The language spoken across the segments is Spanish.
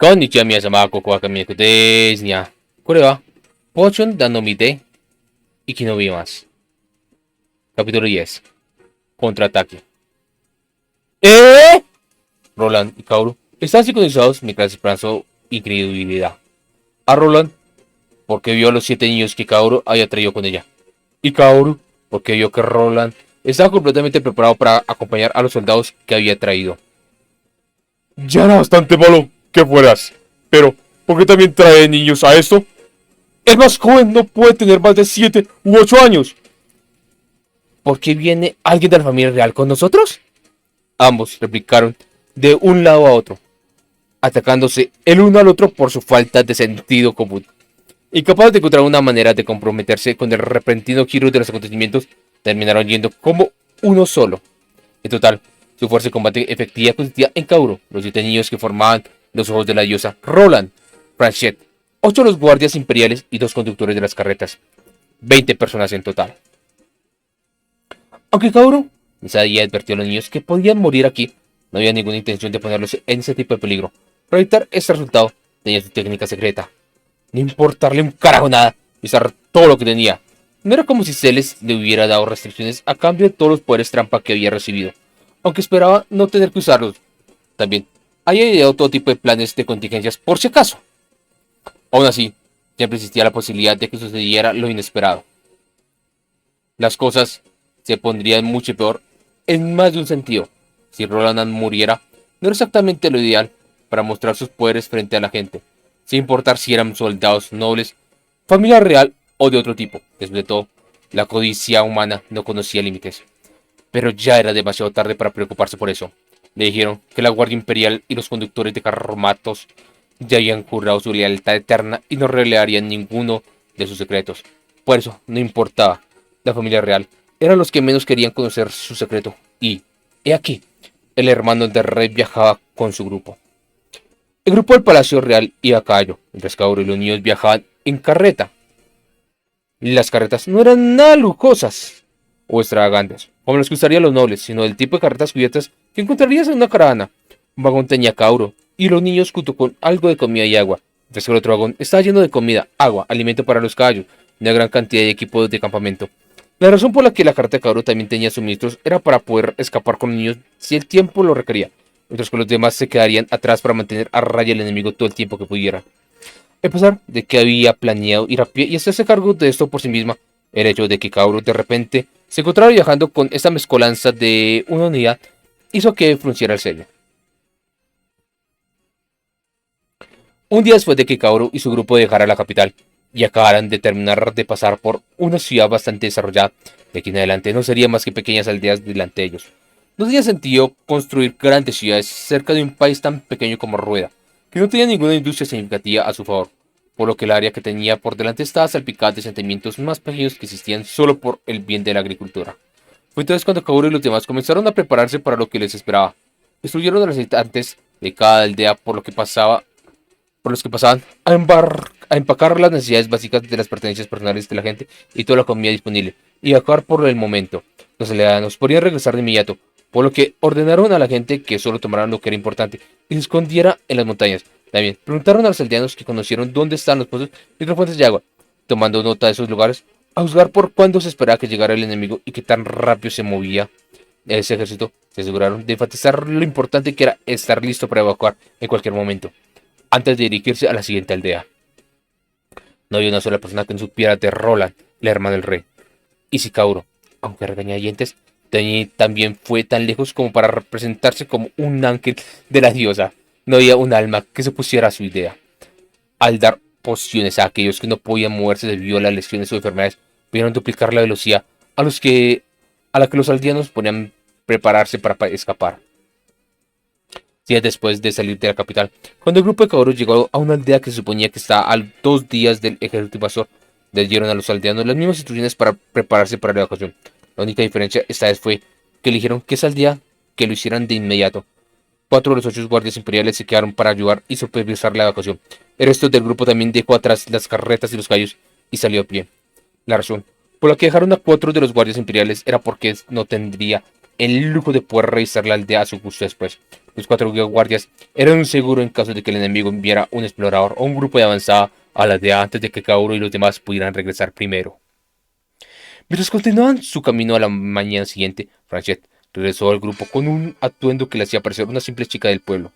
Konnichiwa皆様、ここは神役です。にゃ。これは、ポーチョンダのみで生き延びます。Capítulo 10. Contraataque. ¿Eh? Roland y Kaoru están sincronizados mientras expresó incredulidad. A Roland, porque vio a los 7 niños que Kaoru había traído con ella. Y Kaoru, porque vio que Roland estaba completamente preparado para acompañar a los soldados que había traído. Ya era bastante malo que fueras, pero ¿por qué también trae niños a esto? El más joven no puede tener más de 7 u 8 años. ¿Por qué viene alguien de la familia real con nosotros? Ambos replicaron de un lado a otro, atacándose el uno al otro por su falta de sentido común. Incapaces de encontrar una manera de comprometerse con el repentino giro de los acontecimientos, terminaron yendo como uno solo. En total, su fuerza de combate efectiva consistía en Kaoru, los 7 niños que formaban los ojos de la diosa, Roland, Franchette, 8 de los guardias imperiales y 2 conductores de las carretas. 20 personas en total. Aunque Kaoru les había advertido a los niños que podían morir aquí, no había ninguna intención de ponerlos en ese tipo de peligro. Para evitar este resultado, tenía su técnica secreta. No importarle un carajo nada y usar todo lo que tenía. No era como si Celes le hubiera dado restricciones a cambio de todos los poderes trampa que había recibido, aunque esperaba no tener que usarlos. También había ideado todo tipo de planes de contingencias por si acaso. Aún así, siempre existía la posibilidad de que sucediera lo inesperado. Las cosas se pondrían mucho peor en más de un sentido. Si Roland muriera, no era exactamente lo ideal para mostrar sus poderes frente a la gente, sin importar si eran soldados nobles, familia real o de otro tipo. Después de todo, la codicia humana no conocía límites. Pero ya era demasiado tarde para preocuparse por eso. Le dijeron que la Guardia Imperial y los conductores de carromatos ya habían jurado su lealtad eterna y no revelarían ninguno de sus secretos. Por eso, no importaba. La familia real eran los que menos querían conocer su secreto. Y, he aquí, el hermano del rey viajaba con su grupo. El grupo del Palacio Real iba a caballo, mientras Kaoru y los niños viajaban en carreta. Las carretas no eran nada lujosas o extravagantes, como las que usarían los nobles, sino del tipo de carretas cubiertas que encontrarías en una caravana. Un vagón tenía Kaoru y los niños junto con algo de comida y agua, mientras que el otro vagón estaba lleno de comida, agua, alimento para los caballos y una gran cantidad de equipos de campamento. La razón por la que la carreta de Kaoru también tenía suministros era para poder escapar con los niños si el tiempo lo requería, mientras que los demás se quedarían atrás para mantener a raya al enemigo todo el tiempo que pudiera. A pesar de que había planeado ir a pie y hacerse cargo de esto por sí misma, el hecho de que Kaoru de repente se encontrara viajando con esta mezcolanza de una unidad hizo que frunciera el ceño. Un día después de que Kaoru y su grupo dejara la capital y acabaran de terminar de pasar por una ciudad bastante desarrollada, de aquí en adelante no serían más que pequeñas aldeas delante de ellos. No tenía sentido construir grandes ciudades cerca de un país tan pequeño como Rueda, que no tenía ninguna industria significativa a su favor, por lo que el área que tenía por delante estaba salpicada de sentimientos más pequeños que existían solo por el bien de la agricultura. Fue entonces cuando Kaoru y los demás comenzaron a prepararse para lo que les esperaba. Destruyeron a los habitantes de cada aldea por los que pasaban a empacar las necesidades básicas de las pertenencias personales de la gente y toda la comida disponible, y acabar por el momento. Los aldeanos podían regresar de inmediato, por lo que ordenaron a la gente que solo tomaran lo que era importante y se escondiera en las montañas. También preguntaron a los aldeanos que conocieron dónde estaban los pozos y otras fuentes de agua, tomando nota de esos lugares, a juzgar por cuándo se esperaba que llegara el enemigo y qué tan rápido se movía ese ejército. Se aseguraron de enfatizar lo importante que era estar listo para evacuar en cualquier momento, antes de dirigirse a la siguiente aldea. No había una sola persona que no supiera de Roland, la hermana del rey. Y si Kaoru, aunque regañadientes, también fue tan lejos como para representarse como un ángel de la diosa. No había un alma que se opusiera a su idea. Al dar pociones a aquellos que no podían moverse debido a las lesiones o enfermedades, pudieron duplicar la velocidad a la que los aldeanos podían prepararse para escapar. Días después de salir de la capital, cuando el grupo de Kaoru llegó a una aldea que se suponía que estaba a 2 días del ejército invasor, les dieron a los aldeanos las mismas instrucciones para prepararse para la evacuación. La única diferencia esta vez fue que eligieron que esa aldea que lo hicieran de inmediato. 4 de los 8 guardias imperiales se quedaron para ayudar y supervisar la evacuación. El resto del grupo también dejó atrás las carretas y los caballos y salió a pie. La razón por la que dejaron a 4 de los guardias imperiales era porque no tendría el lujo de poder revisar la aldea a su gusto después. Los 4 guardias eran un seguro en caso de que el enemigo enviara un explorador o un grupo de avanzada a la aldea antes de que Kaoru y los demás pudieran regresar primero. Mientras continuaban su camino a la mañana siguiente, Franchette regresó al grupo con un atuendo que le hacía parecer una simple chica del pueblo.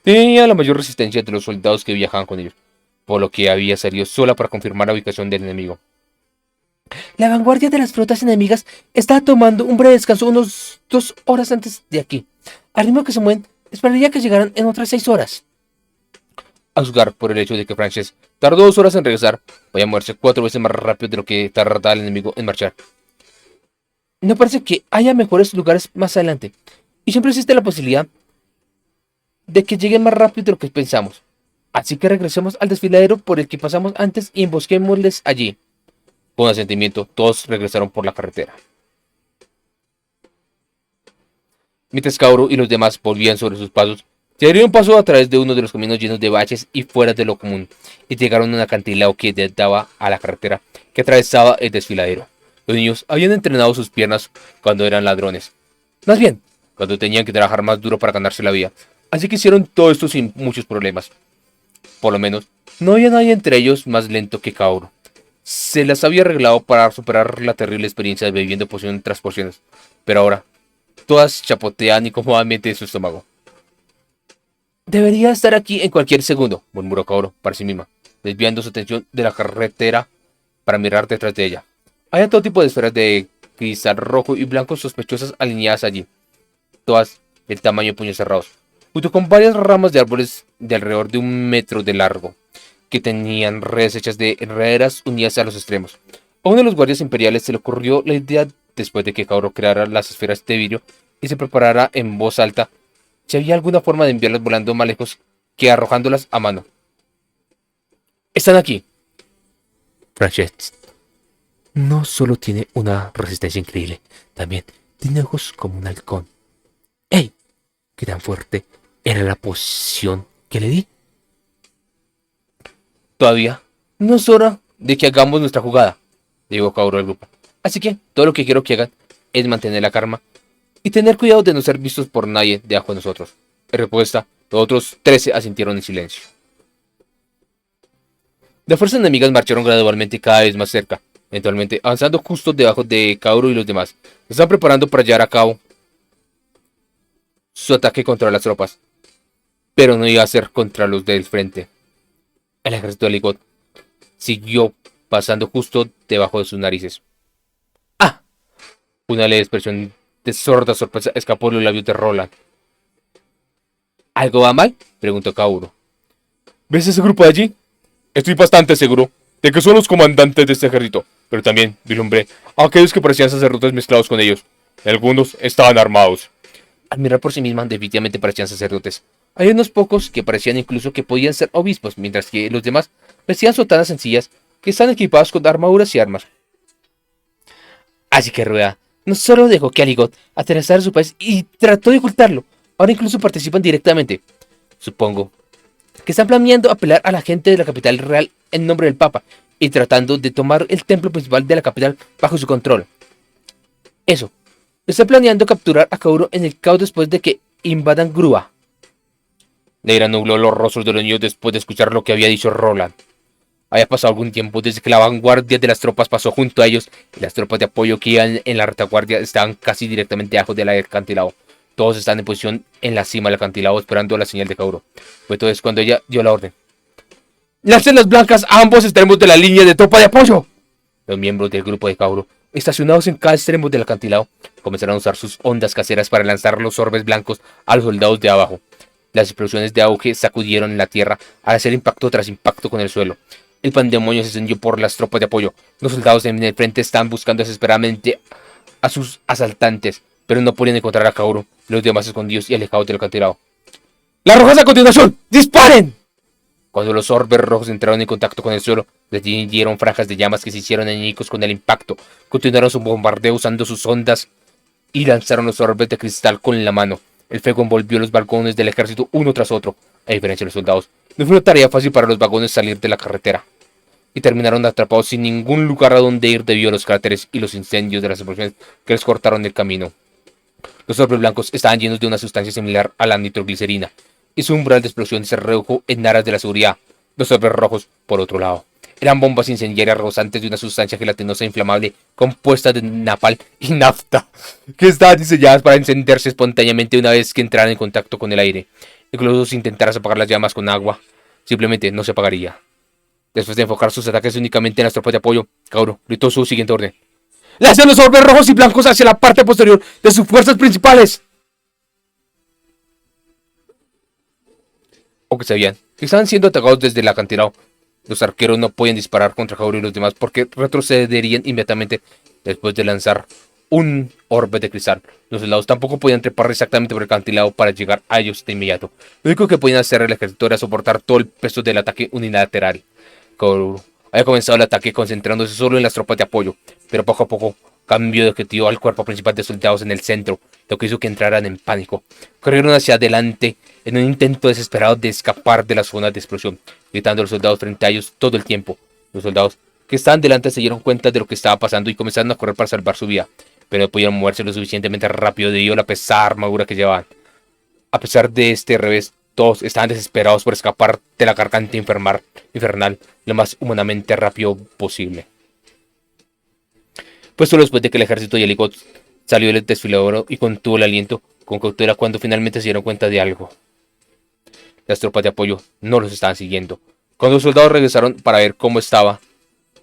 Tenía la mayor resistencia de los soldados que viajaban con ellos, por lo que había salido sola para confirmar la ubicación del enemigo. La vanguardia de las flotas enemigas estaba tomando un breve descanso unos 2 horas antes de aquí. Al ritmo que se mueven, esperaría que llegaran en otras 6 horas. A juzgar por el hecho de que Frances tardó 2 horas en regresar, voy a moverse 4 veces más rápido de lo que tardaba el enemigo en marchar. No parece que haya mejores lugares más adelante, y siempre existe la posibilidad de que lleguen más rápido de lo que pensamos. Así que regresemos al desfiladero por el que pasamos antes y embosquémosles allí. Con asentimiento, todos regresaron por la carretera. Mientras Kaoru y los demás volvían sobre sus pasos, se abrieron paso a través de uno de los caminos llenos de baches y fuera de lo común, y llegaron a un acantilado que daba a la carretera que atravesaba el desfiladero. Los niños habían entrenado sus piernas cuando eran ladrones. Más bien, cuando tenían que trabajar más duro para ganarse la vida. Así que hicieron todo esto sin muchos problemas. Por lo menos, no había nadie entre ellos más lento que Kaoru. Se las había arreglado para superar la terrible experiencia de bebiendo poción tras pociones. Pero ahora, todas chapotean incómodamente en su estómago. Debería estar aquí en cualquier segundo, murmuró Kaoru para sí misma, desviando su atención de la carretera para mirar detrás de ella. Había todo tipo de esferas de cristal rojo y blanco sospechosas alineadas allí, todas del tamaño de puños cerrados, junto con varias ramas de árboles de alrededor de 1 metro de largo, que tenían redes hechas de enredaderas unidas a los extremos. A uno de los guardias imperiales se le ocurrió la idea, después de que Kaoru creara las esferas de vidrio y se preparara en voz alta, si había alguna forma de enviarlas volando más lejos que arrojándolas a mano. Están aquí. Franchette no solo tiene una resistencia increíble, también tiene ojos como un halcón. ¡Ey! ¿Qué tan fuerte era la poción que le di? Todavía no es hora de que hagamos nuestra jugada, dijo Kaoru al grupo. Así que todo lo que quiero que hagan es mantener la calma y tener cuidado de no ser vistos por nadie debajo de nosotros. En respuesta, los otros 13 asintieron en silencio. Las fuerzas enemigas marcharon gradualmente cada vez más cerca, eventualmente avanzando justo debajo de Kaoru y los demás. Se están preparando para llevar a cabo su ataque contra las tropas, pero no iba a ser contra los del frente. El ejército de Ligot siguió pasando justo debajo de sus narices. ¡Ah! Una leve expresión de sorda sorpresa escapó de los labios de Roland. ¿Algo va mal?, preguntó Kaoru. ¿Ves ese grupo de allí? Estoy bastante seguro de que son los comandantes de este ejército, pero también vislumbré a aquellos que parecían sacerdotes mezclados con ellos. Algunos estaban armados. Al mirar por sí misma, definitivamente parecían sacerdotes. Hay unos pocos que parecían incluso que podían ser obispos, mientras que los demás vestían sotanas sencillas que están equipados con armaduras y armas. Así que Rueda no solo dejó que Aligot aterrizara su país y trató de ocultarlo, ahora incluso participan directamente. Supongo que están planeando apelar a la gente de la capital real en nombre del Papa y tratando de tomar el templo principal de la capital bajo su control. Eso. Está planeando capturar a Kaoru en el caos después de que invadan Grua. Neira nubló los rostros de los niños después de escuchar lo que había dicho Roland. Había pasado algún tiempo desde que la vanguardia de las tropas pasó junto a ellos y las tropas de apoyo que iban en la retaguardia estaban casi directamente debajo del acantilado. Todos estaban en posición en la cima del acantilado esperando la señal de Kaoru. Fue entonces cuando ella dio la orden. ¡Lancen las blancas a ambos extremos de la línea de tropa de apoyo! Los miembros del grupo de Kaoru, estacionados en cada extremo del acantilado, comenzaron a usar sus ondas caseras para lanzar los orbes blancos a los soldados de abajo. Las explosiones de auge sacudieron la tierra al hacer impacto tras impacto con el suelo. El pandemonio se extendió por las tropas de apoyo. Los soldados en el frente estaban buscando desesperadamente a sus asaltantes, pero no podían encontrar a Kaoru, los demás escondidos y alejados del acantilado. ¡Las rojas a continuación! ¡Disparen! Cuando los orbes rojos entraron en contacto con el suelo, les dieron franjas de llamas que se hicieron añicos con el impacto. Continuaron su bombardeo usando sus ondas y lanzaron los orbes de cristal con la mano. El fuego envolvió los vagones del ejército uno tras otro. A diferencia de los soldados, no fue una tarea fácil para los vagones salir de la carretera. Y terminaron atrapados sin ningún lugar a donde ir debido a los cráteres y los incendios de las explosiones que les cortaron el camino. Los orbes blancos estaban llenos de una sustancia similar a la nitroglicerina, y su umbral de explosión se redujo en aras de la seguridad. Los orbes rojos, por otro lado, eran bombas incendiarias rosantes de una sustancia gelatinosa e inflamable compuesta de napal y nafta, que estaban diseñadas para encenderse espontáneamente una vez que entraran en contacto con el aire. Incluso si intentaras apagar las llamas con agua, simplemente no se apagaría. Después de enfocar sus ataques únicamente en las tropas de apoyo, Kaoru gritó su siguiente orden: ¡lancen los orbes rojos y blancos hacia la parte posterior de sus fuerzas principales! Aunque sabían que estaban siendo atacados desde el acantilado, los arqueros no podían disparar contra Kaoru y los demás porque retrocederían inmediatamente después de lanzar un orbe de cristal. Los soldados tampoco podían trepar exactamente por el acantilado para llegar a ellos de inmediato. Lo único que podían hacer el ejército era soportar todo el peso del ataque unilateral. Kaoru había comenzado el ataque concentrándose solo en las tropas de apoyo, pero poco a poco cambió de objetivo al cuerpo principal de soldados en el centro, lo que hizo que entraran en pánico. Corrieron hacia adelante en un intento desesperado de escapar de las zonas de explosión, gritando a los soldados frente a ellos todo el tiempo. Los soldados que estaban delante se dieron cuenta de lo que estaba pasando y comenzaron a correr para salvar su vida, pero no podían moverse lo suficientemente rápido debido a la pesada armadura que llevaban. A pesar de este revés, todos estaban desesperados por escapar de la garganta infernal lo más humanamente rápido posible. Pues solo después de que el ejército de Yaligot salió del desfiladero y contuvo el aliento con cautela cuando finalmente se dieron cuenta de algo. Las tropas de apoyo no los estaban siguiendo. Cuando los soldados regresaron para ver cómo estaba,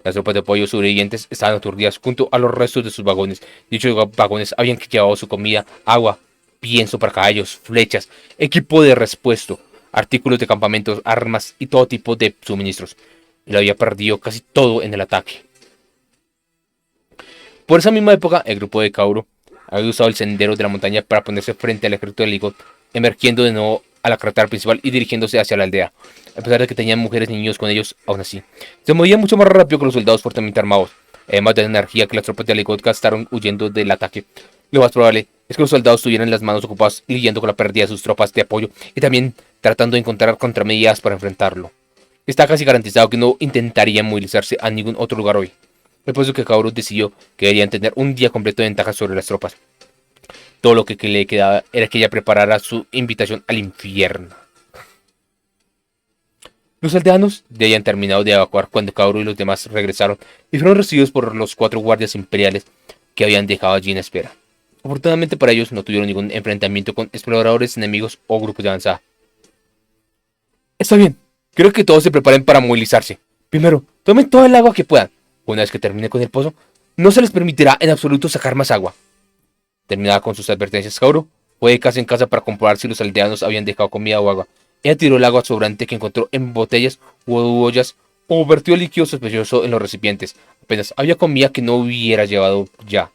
las tropas de apoyo sobrevivientes estaban aturdidas junto a los restos de sus vagones. Dichos vagones habían llevado su comida, agua, pienso para caballos, flechas, equipo de repuesto, artículos de campamentos, armas y todo tipo de suministros. Y lo había perdido casi todo en el ataque. Por esa misma época, el grupo de Kaoru había usado el sendero de la montaña para ponerse frente al ejército de Yaligot, emergiendo de nuevo a la carretera principal y dirigiéndose hacia la aldea. A pesar de que tenían mujeres y niños con ellos, aún así, se movían mucho más rápido que los soldados fuertemente armados, además de la energía que las tropas de Yaligot gastaron huyendo del ataque. Lo más probable es que los soldados tuvieran las manos ocupadas lidiando con la pérdida de sus tropas de apoyo y también tratando de encontrar contramedidas para enfrentarlo. Está casi garantizado que no intentarían movilizarse a ningún otro lugar hoy. Después de que Kaoru decidió que deberían tener un día completo de ventaja sobre las tropas. Todo lo que le quedaba era que ella preparara su invitación al infierno. Los aldeanos ya habían terminado de evacuar cuando Kaoru y los demás regresaron y fueron recibidos por los 4 guardias imperiales que habían dejado allí en espera. Afortunadamente para ellos no tuvieron ningún enfrentamiento con exploradores enemigos o grupos de avanzada. Está bien, creo que todos se preparen para movilizarse. Primero, tomen toda el agua que puedan. Una vez que termine con el pozo, no se les permitirá en absoluto sacar más agua. Terminada con sus advertencias, Kaoru fue de casa en casa para comprobar si los aldeanos habían dejado comida o agua. Ella tiró el agua sobrante que encontró en botellas u ollas o vertió líquido sospechoso en los recipientes. Apenas había comida que no hubiera llevado ya,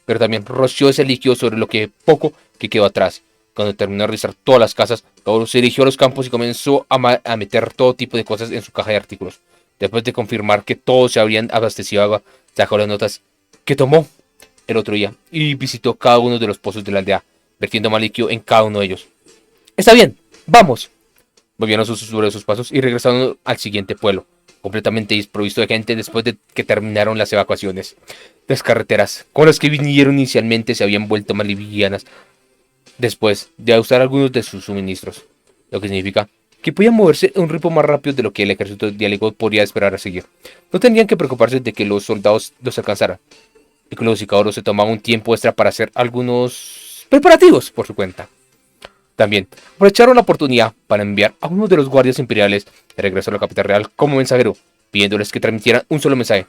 pero también roció ese líquido sobre lo que poco que quedó atrás. Cuando terminó de revisar todas las casas, Kaoru se dirigió a los campos y comenzó a meter todo tipo de cosas en su caja de artículos. Después de confirmar que todos se habrían abastecido de agua, sacó las notas que tomó el otro día y visitó cada uno de los pozos de la aldea, vertiendo más líquido en cada uno de ellos. Está bien, vamos. Volvieron sobre sus pasos y regresaron al siguiente pueblo, completamente desprovisto de gente después de que terminaron las evacuaciones. Las carreteras con las que vinieron inicialmente se habían vuelto más livianas después de usar algunos de sus suministros, lo que significa que podían moverse a un ritmo más rápido de lo que el ejército de Yaligot podría esperar a seguir. No tendrían que preocuparse de que los soldados los alcanzaran. Incluso si Kaoru se tomaba un tiempo extra para hacer algunos preparativos por su cuenta. También aprovecharon la oportunidad para enviar a uno de los guardias imperiales de regreso a la capital real como mensajero, pidiéndoles que transmitieran un solo mensaje.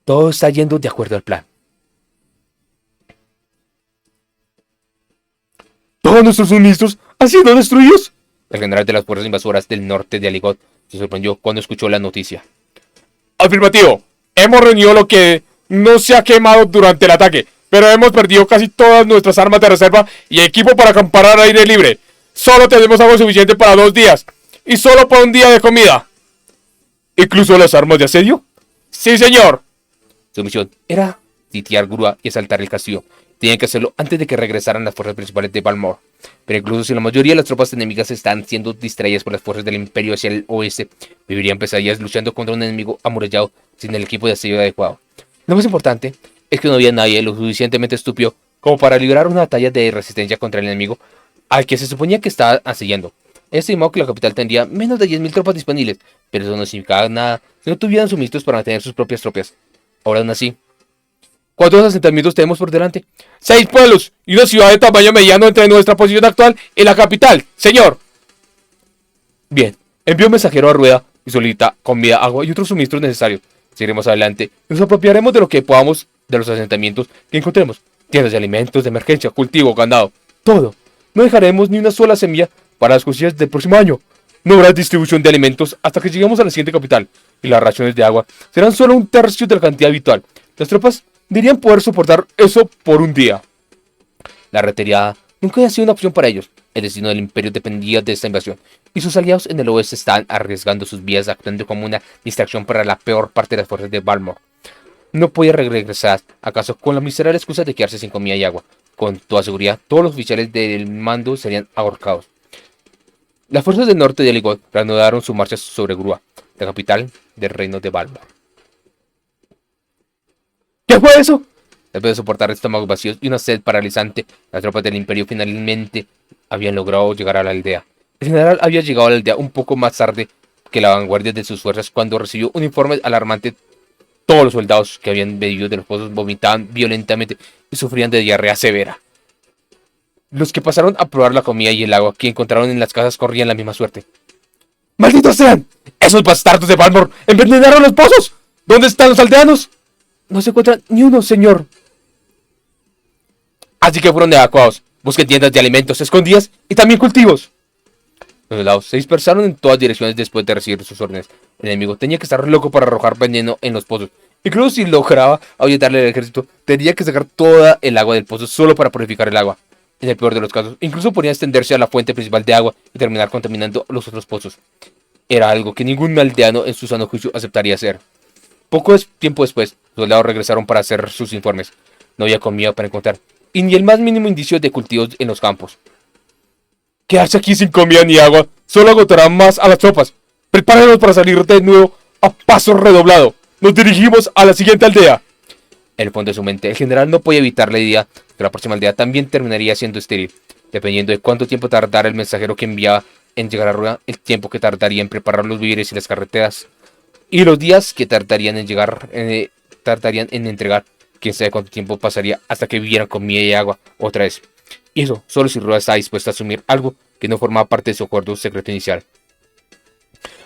Todo está yendo de acuerdo al plan. ¿Todos nuestros suministros han sido destruidos? El general de las fuerzas invasoras del norte de Yaligot se sorprendió cuando escuchó la noticia. Afirmativo. Hemos reunido lo que no se ha quemado durante el ataque, pero hemos perdido casi todas nuestras armas de reserva y equipo para acampar al aire libre. Solo tenemos agua suficiente para 2 días y solo para un día de comida. ¿Incluso las armas de asedio? Sí, señor. Su misión era sitiar Grua y asaltar el castillo. Tenían que hacerlo antes de que regresaran las fuerzas principales de Balmor. Pero incluso si la mayoría de las tropas enemigas están siendo distraídas por las fuerzas del Imperio hacia el oeste, vivirían pesadillas luchando contra un enemigo amurallado sin el equipo de asedio adecuado. Lo más importante es que no había nadie lo suficientemente estúpido como para librar una batalla de resistencia contra el enemigo al que se suponía que estaba asediando. Es estimado que la capital tendría menos de 10.000 tropas disponibles, pero eso no significaba nada si no tuvieran suministros para mantener sus propias tropas. Ahora aún así, ¿cuántos asentamientos tenemos por delante? 6 pueblos y una ciudad de tamaño mediano entre nuestra posición actual y la capital, señor. Bien, envío un mensajero a Rueda y solicita comida, agua y otros suministros necesarios. Seguiremos adelante y nos apropiaremos de lo que podamos de los asentamientos que encontremos. Tiendas de alimentos, de emergencia, cultivo, ganado, todo. No dejaremos ni una sola semilla para las cosillas del próximo año. No habrá distribución de alimentos hasta que lleguemos a la siguiente capital, y las raciones de agua serán solo un tercio de la cantidad habitual. Las tropas deberían poder soportar eso por un día. La retirada nunca había sido una opción para ellos. El destino del imperio dependía de esta invasión, y sus aliados en el oeste estaban arriesgando sus vidas actuando como una distracción para la peor parte de las fuerzas de Balmor. No podía regresar, acaso con la miserable excusa de quedarse sin comida y agua. Con toda seguridad, todos los oficiales del mando serían ahorcados. Las fuerzas del norte de Eligoth reanudaron su marcha sobre Grua, la capital del reino de Balmor. ¿Qué fue eso? Después de soportar estómagos vacíos y una sed paralizante, las tropas del imperio finalmente habían logrado llegar a la aldea. El general había llegado a la aldea un poco más tarde que la vanguardia de sus fuerzas cuando recibió un informe alarmante. Todos los soldados que habían bebido de los pozos vomitaban violentamente y sufrían de diarrea severa. Los que pasaron a probar la comida y el agua que encontraron en las casas corrían la misma suerte. ¡Malditos sean! ¡Esos bastardos de Balmor envenenaron los pozos! ¿Dónde están los aldeanos? No se encuentra ni uno, señor. Así que fueron evacuados. Busquen tiendas de alimentos escondidas y también cultivos. Los soldados se dispersaron en todas direcciones después de recibir sus órdenes. El enemigo tenía que estar loco para arrojar veneno en los pozos. Incluso si lograba ahuyentarle al ejército, tenía que sacar toda el agua del pozo solo para purificar el agua. En el peor de los casos, incluso podía extenderse a la fuente principal de agua y terminar contaminando los otros pozos. Era algo que ningún aldeano en su sano juicio aceptaría hacer. Tiempo después, los soldados regresaron para hacer sus informes. No había comida para encontrar, y ni el más mínimo indicio de cultivos en los campos. Quedarse aquí sin comida ni agua solo agotará más a las tropas. Prepárenos para salir de nuevo a paso redoblado. Nos dirigimos a la siguiente aldea. En el fondo de su mente, el general no podía evitar la idea que la próxima aldea también terminaría siendo estéril. Dependiendo de cuánto tiempo tardara el mensajero que enviaba en llegar a Rueda, el tiempo que tardaría en preparar los víveres y las carreteras, y los días que tardarían en llegar, tardarían en entregar. Quién sabe cuánto tiempo pasaría hasta que vivieran comida y agua otra vez. Y eso solo si Rueda estaba dispuesta a asumir algo que no formaba parte de su acuerdo secreto inicial.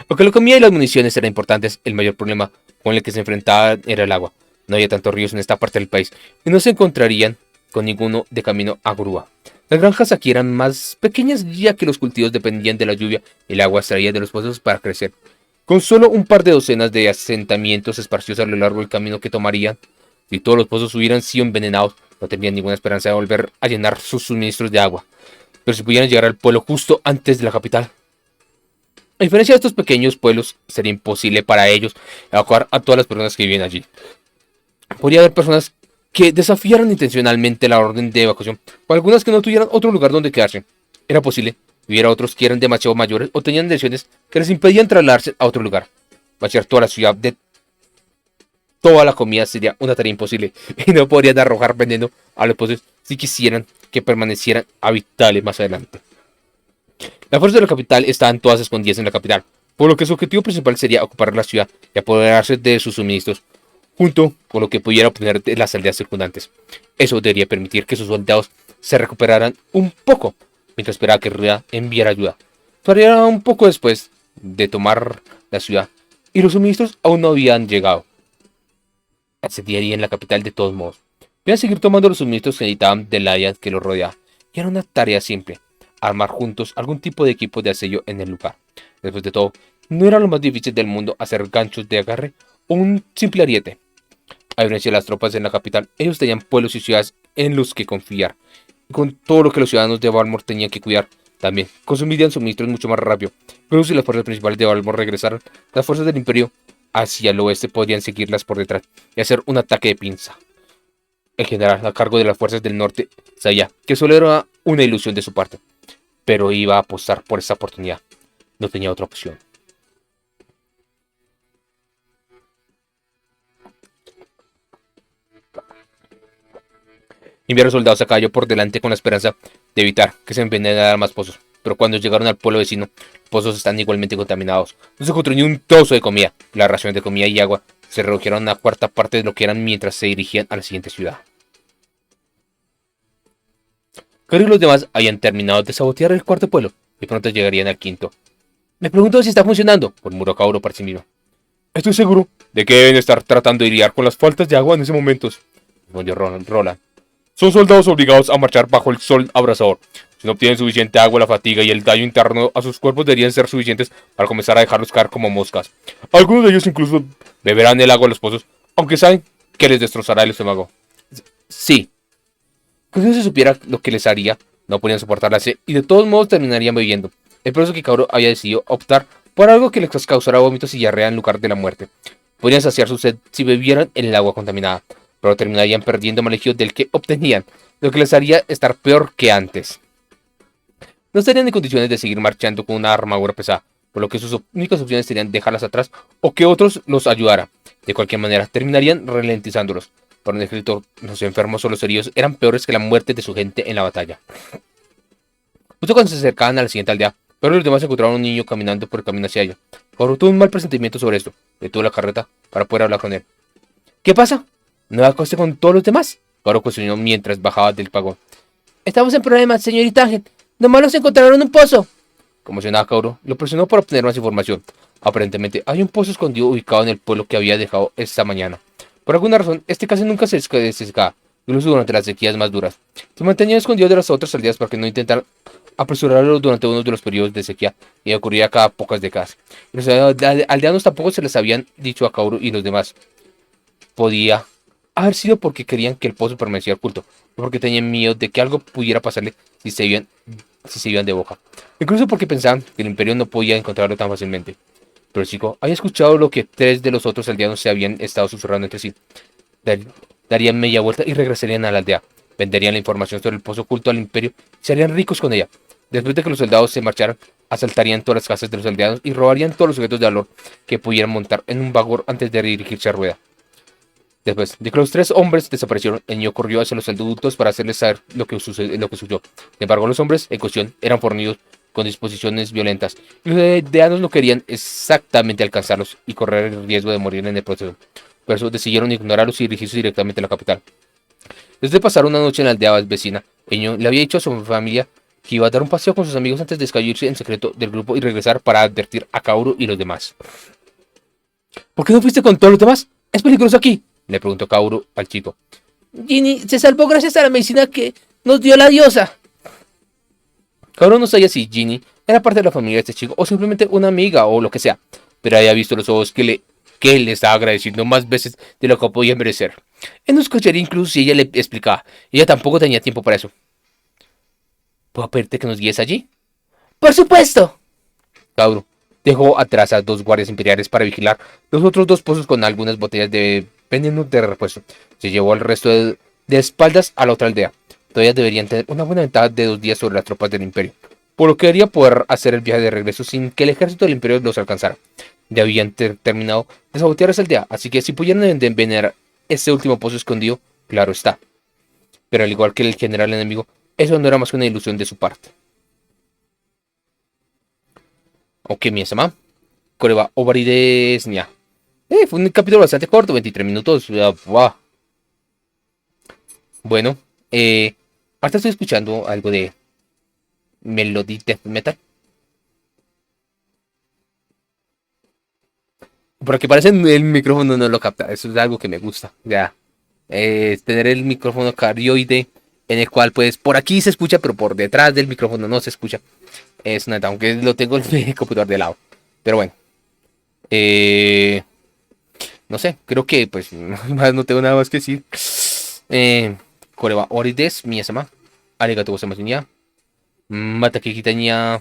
Aunque la comida y las municiones eran importantes, el mayor problema con el que se enfrentaban era el agua. No había tantos ríos en esta parte del país y no se encontrarían con ninguno de camino a Grúa. Las granjas aquí eran más pequeñas ya que los cultivos dependían de la lluvia y el agua extraída de los pozos para crecer. Con solo un par de docenas de asentamientos esparcidos a lo largo del camino que tomarían, si todos los pozos hubieran sido envenenados, no tendrían ninguna esperanza de volver a llenar sus suministros de agua. Pero si pudieran llegar al pueblo justo antes de la capital. A diferencia de estos pequeños pueblos, sería imposible para ellos evacuar a todas las personas que viven allí. Podría haber personas que desafiaran intencionalmente la orden de evacuación, o algunas que no tuvieran otro lugar donde quedarse. Era posible que hubiera otros que eran demasiado mayores o tenían lesiones que les impedían trasladarse a otro lugar. Vaciar toda la ciudad de toda la comida sería una tarea imposible, y no podrían arrojar veneno a los pozos si quisieran que permanecieran habitables más adelante. Las fuerzas de la capital estaban todas escondidas en la capital, por lo que su objetivo principal sería ocupar la ciudad y apoderarse de sus suministros, junto con lo que pudiera obtener de las aldeas circundantes. Eso debería permitir que sus soldados se recuperaran un poco, mientras esperaba que Rueda enviara ayuda. Todavía un poco después de tomar la ciudad, y los suministros aún no habían llegado. Asediaría en la capital de todos modos. Iban a seguir tomando los suministros que necesitaban del área que los rodeaba, y era una tarea simple: armar juntos algún tipo de equipo de asedio en el lugar. Después de todo, no era lo más difícil del mundo hacer ganchos de agarre o un simple ariete. A diferencia de las tropas en la capital, ellos tenían pueblos y ciudades en los que confiar. Y con todo lo que los ciudadanos de Balmor tenían que cuidar, también consumirían suministros mucho más rápido. Pero si las fuerzas principales de Balmor regresaran, las fuerzas del imperio hacia el oeste podrían seguirlas por detrás y hacer un ataque de pinza. El general a cargo de las fuerzas del norte sabía que solo era una ilusión de su parte, pero iba a apostar por esa oportunidad. No tenía otra opción. Enviaron soldados a caballo por delante con la esperanza de evitar que se envenenaran más pozos. Pero cuando llegaron al pueblo vecino, los pozos están igualmente contaminados. No se encontró ni un trozo de comida. Las raciones de comida y agua se redujeron a una cuarta parte de lo que eran mientras se dirigían a la siguiente ciudad. Kaoru y los demás habían terminado de sabotear el cuarto pueblo y pronto llegarían al quinto. Me pregunto si está funcionando, murmuró Kaoru para sí mismo. Estoy seguro de que deben estar tratando de lidiar con las faltas de agua en ese momento, respondió Roland. Son soldados obligados a marchar bajo el sol abrasador. Si no obtienen suficiente agua, la fatiga y el daño interno a sus cuerpos deberían ser suficientes para comenzar a dejarlos caer como moscas. Algunos de ellos incluso beberán el agua de los pozos, aunque saben que les destrozará el estómago. Sí. Que si no se supiera lo que les haría, no podrían soportar la sed y de todos modos terminarían bebiendo. Es por eso que Kaoru había decidido optar por algo que les causara vómitos y diarrea en lugar de la muerte. Podrían saciar su sed si bebieran el agua contaminada, pero terminarían perdiendo el elegio del que obtenían, lo que les haría estar peor que antes. No estarían en condiciones de seguir marchando con una armadura pesada, por lo que sus únicas opciones serían dejarlas atrás o que otros los ayudaran. De cualquier manera, terminarían ralentizándolos. Para un ejército, los enfermos o los heridos eran peores que la muerte de su gente en la batalla. Justo cuando se acercaban a la siguiente aldea, Kaoru y los demás encontraron a un niño caminando por el camino hacia ellos. Kaoru tuvo un mal presentimiento sobre esto. Detuvo la carreta para poder hablar con él. ¿Qué pasa? ¿No va a acostarse con todos los demás? Kaoru cuestionó mientras bajaba del vagón. Estamos en problemas, señorita Ángel. Nomás los encontraron en un pozo. Conmocionada, Kaoru lo presionó para obtener más información. Aparentemente, hay un pozo escondido ubicado en el pueblo que había dejado esta mañana. Por alguna razón, este casi nunca se secaba, incluso durante las sequías más duras. Se mantenía escondido de las otras aldeas para que no intentaran apresurarlo durante uno de los periodos de sequía y ocurría cada pocas décadas. Los aldeanos tampoco se les habían dicho a Kaoru y los demás. Podía haber sido porque querían que el pozo permaneciera oculto, o porque tenían miedo de que algo pudiera pasarle si se iban de boca. Incluso porque pensaban que el imperio no podía encontrarlo tan fácilmente. Pero el chico había escuchado lo que 3 de los otros aldeanos se habían estado susurrando entre sí. Darían media vuelta y regresarían a la aldea. Venderían la información sobre el pozo oculto al imperio y se harían ricos con ella. Después de que los soldados se marcharan, asaltarían todas las casas de los aldeanos y robarían todos los objetos de valor que pudieran montar en un vagón antes de dirigirse a Rueda. Después de que los 3 hombres desaparecieron, el niño corrió hacia los adultos para hacerles saber lo que sucedió. Sin embargo, los hombres en cuestión eran fornidos con disposiciones violentas, y los aldeanos no querían exactamente alcanzarlos y correr el riesgo de morir en el proceso. Por eso decidieron ignorarlos y dirigirse directamente a la capital. Después de pasar una noche en la aldea vecina, el niño le había dicho a su familia que iba a dar un paseo con sus amigos antes de escabullirse en secreto del grupo y regresar para advertir a Kaoru y los demás. ¿Por qué no fuiste con todos los demás? ¿Es peligroso aquí?, le preguntó Kaoru al chico. Ginny se salvó gracias a la medicina que nos dio la diosa. Kaoru no sabía si Ginny era parte de la familia de este chico o simplemente una amiga o lo que sea, pero había visto los ojos que él le estaba agradeciendo más veces de lo que podía merecer. Él no escucharía incluso si ella le explicaba. Ella tampoco tenía tiempo para eso. ¿Puedo pedirte que nos guíes allí? ¡Por supuesto! Kaoru dejó atrás a 2 guardias imperiales para vigilar los otros 2 pozos con algunas botellas de veneno de repuesto. Se llevó al resto de espaldas a la otra aldea. Todavía deberían tener una buena ventaja de 2 días sobre las tropas del imperio, por lo que debería poder hacer el viaje de regreso sin que el ejército del imperio los alcanzara. Ya habían terminado de sabotear esa aldea, así que si pudieran envenenar ese último pozo escondido, claro está. Pero al igual que el general enemigo, eso no era más que una ilusión de su parte. Ok, mi-sama. Koreba Obarides Nya. Fue un capítulo bastante corto, 23 minutos. Wow. Bueno, ahorita estoy escuchando algo de Melody Death Metal. Porque parece el micrófono no lo capta. Eso es algo que me gusta. Ya. Tener el micrófono cardioide en el cual pues por aquí se escucha, pero por detrás del micrófono no se escucha. Es nada, aunque lo tengo el computador de lado. Pero bueno. No sé, creo que pues no tengo nada más que decir. Koreba Orides, mi-sama. Arigatou gozaimasu nya. Mata que quitaña.